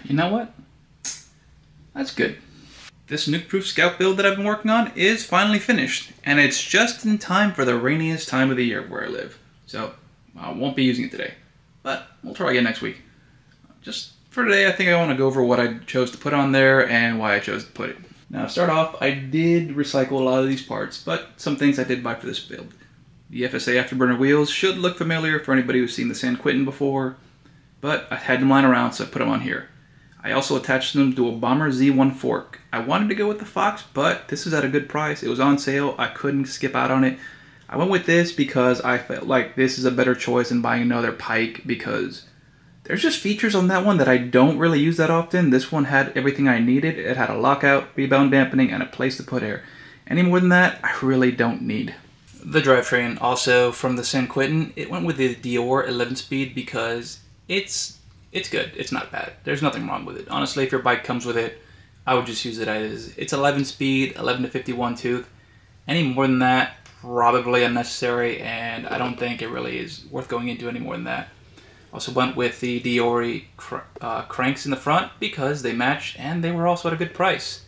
You know what? That's good. This Nukeproof Scout build that I've been working on is finally finished, and it's just in time for the rainiest time of the year where I live. So I won't be using it today, but we'll try again next week. Just for today, I think I want to go over what I chose to put on there and why I chose to put it. Now to start off, I did recycle a lot of these parts, but some things I did buy for this build. The FSA afterburner wheels should look familiar for anybody who's seen the San Quentin before, but I had them lying around, so I put them on here. I also attached them to a Bomber Z1 fork. I wanted to go with the Fox, but this was at a good price. It was on sale. I couldn't skip out on it. I went with this because I felt like this is a better choice than buying another Pike, because there's just features on that one that I don't really use that often. This one had everything I needed. It had a lockout, rebound dampening, and a place to put air. Any more than that, I really don't need. The drivetrain, also from the San Quentin, it went with the Dior 11-speed because it's good. It's not bad. There's nothing wrong with it. Honestly, if your bike comes with it, I would just use it as it's 11-speed, 11 to 51 tooth. Any more than that, probably unnecessary, and I don't think it really is worth going into any more than that. Also went with the Dior cranks in the front because they match and they were also at a good price.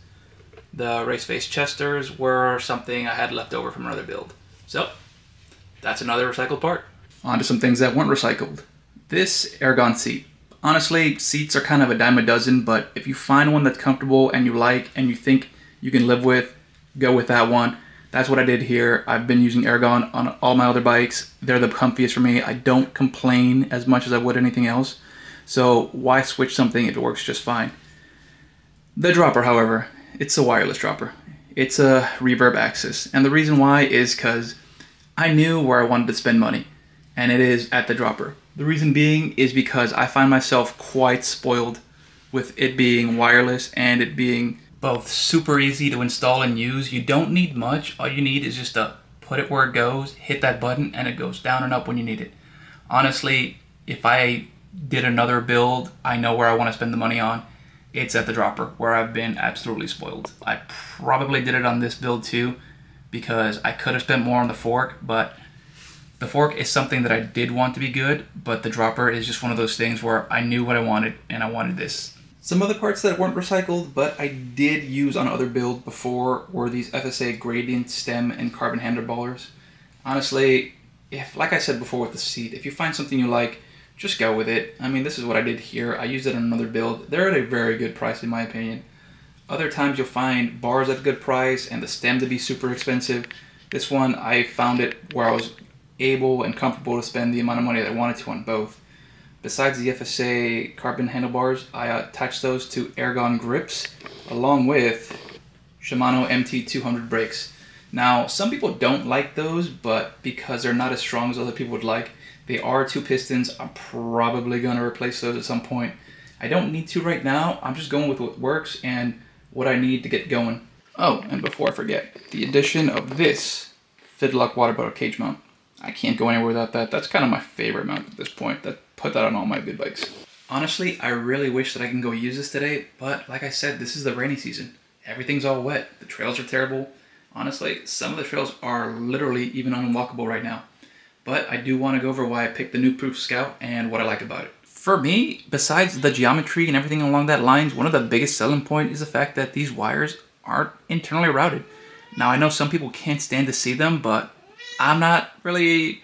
The race face chesters were something I had left over from another build. So, that's another recycled part. On to some things that weren't recycled. This Ergon seat. Honestly, seats are kind of a dime a dozen, but if you find one that's comfortable and you like and you think you can live with, go with that one. That's what I did here. I've been using Ergon on all my other bikes. They're the comfiest for me. I don't complain as much as I would anything else. So why switch something if it works just fine? The dropper, however, it's a wireless dropper. It's a reverb axis. And the reason why is because I knew where I wanted to spend money, and it is at the dropper. The reason being is because I find myself quite spoiled with it being wireless and it being both super easy to install and use. You don't need much. All you need is just to put it where it goes, hit that button, and it goes down and up when you need it. Honestly, if I did another build, I know where I want to spend the money on. It's at the dropper, where I've been absolutely spoiled. I probably did it on this build too, because I could have spent more on the fork, but the fork is something that I did want to be good, but the dropper is just one of those things where I knew what I wanted, and I wanted this. Some other parts that weren't recycled, but I did use on other builds before, were these FSA gradient stem and carbon handlebars. Honestly, like I said before with the seat, if you find something you like, just go with it. I mean, this is what I did here. I used it on another build. They're at a very good price in my opinion. Other times you'll find bars at a good price and the stem to be super expensive. This one, I found it where I was able and comfortable to spend the amount of money that I wanted to on both. Besides the FSA carbon handlebars, I attached those to Ergon grips along with Shimano MT200 brakes. Now, some people don't like those, but because they're not as strong as other people would like, they are two pistons. I'm probably going to replace those at some point. I don't need to right now. I'm just going with what works and what I need to get going. Oh, and before I forget, the addition of this Fidlock water bottle cage mount. I can't go anywhere without that. That's kind of my favorite mount at this point. Put that on all my good bikes. Honestly, I really wish that I can go use this today, but like I said, this is the rainy season. Everything's all wet. The trails are terrible. Honestly, some of the trails are literally even unwalkable right now. But I do want to go over why I picked the Nukeproof Scout and what I like about it. For me, besides the geometry and everything along that lines, one of the biggest selling points is the fact that these wires aren't internally routed. Now, I know some people can't stand to see them, but I'm not really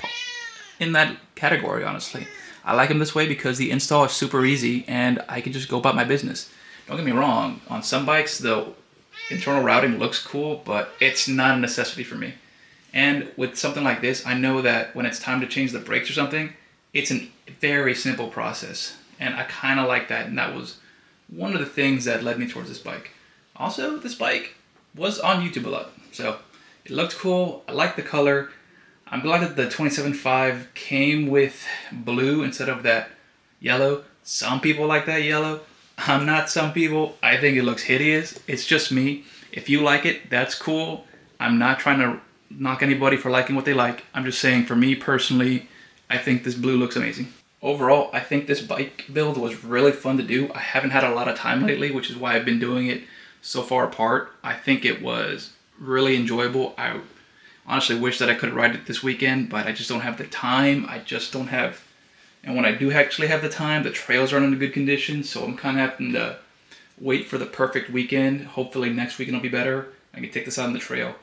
in that category, honestly. I like them this way because the install is super easy and I can just go about my business. Don't get me wrong, on some bikes the internal routing looks cool, but it's not a necessity for me. And with something like this, I know that when it's time to change the brakes or something, it's a very simple process. And I kind of like that, and that was one of the things that led me towards this bike. Also, this bike was on YouTube a lot, so it looked cool. I like the color. I'm glad that the 27.5 came with blue instead of that yellow. Some people like that yellow. I'm not some people. I think it looks hideous. It's just me. If you like it, that's cool. I'm not trying to knock anybody for liking what they like. I'm just saying for me personally, I think this blue looks amazing. Overall, I think this bike build was really fun to do. I haven't had a lot of time lately, which is why I've been doing it so far apart. I think it was really enjoyable. I honestly wish that I could ride it this weekend, but I just don't have the time. I just don't have And when I do actually have the time, the trails aren't in good condition, so I'm kind of having to wait for the perfect weekend. Hopefully next weekend will be better. I can take this out on the trail.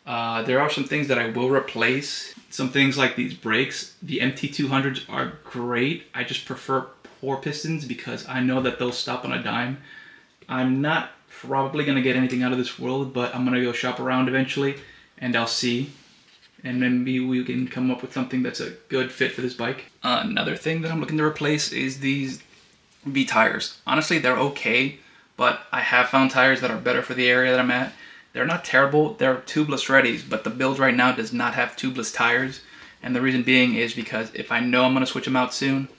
There are some things that I will replace. Some things like these brakes. The MT200s are great. I just prefer 4 pistons because I know that they'll stop on a dime. I'm not probably going to get anything out of this world, but I'm going to go shop around eventually and I'll see. And maybe we can come up with something that's a good fit for this bike. Another thing that I'm looking to replace is these V tires. Honestly, they're okay, but I have found tires that are better for the area that I'm at. They're not terrible, they're tubeless readies, but the build right now does not have tubeless tires. And the reason being is because if I know I'm gonna switch them out soon,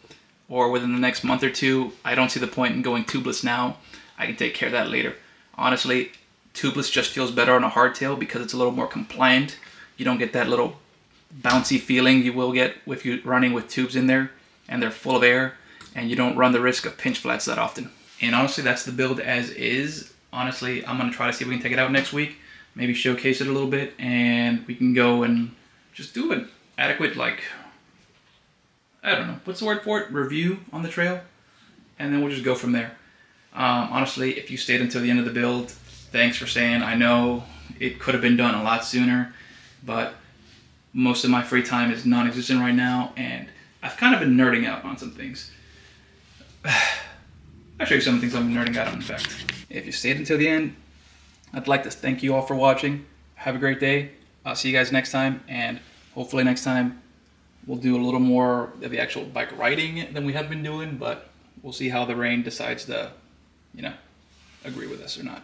or within the next month or two, I don't see the point in going tubeless now. I can take care of that later. Honestly, tubeless just feels better on a hardtail because it's a little more compliant. You don't get that little bouncy feeling you will get if you're running with tubes in there and they're full of air, and you don't run the risk of pinch flats that often. And honestly, that's the build as is. Honestly, I'm gonna try to see if we can take it out next week, maybe showcase it a little bit, and we can go and just do an adequate, like, I don't know, what's the word for it? Review on the trail, and then we'll just go from there. Honestly, if you stayed until the end of the build, thanks for staying. I know it could have been done a lot sooner, but most of my free time is non-existent right now, and I've kind of been nerding out on some things. I'll show you some things I'm nerding out on, in fact. If you stayed until the end, I'd like to thank you all for watching. Have a great day. I'll see you guys next time, and hopefully next time we'll do a little more of the actual bike riding than we have been doing, but we'll see how the rain decides to, you know, agree with us or not.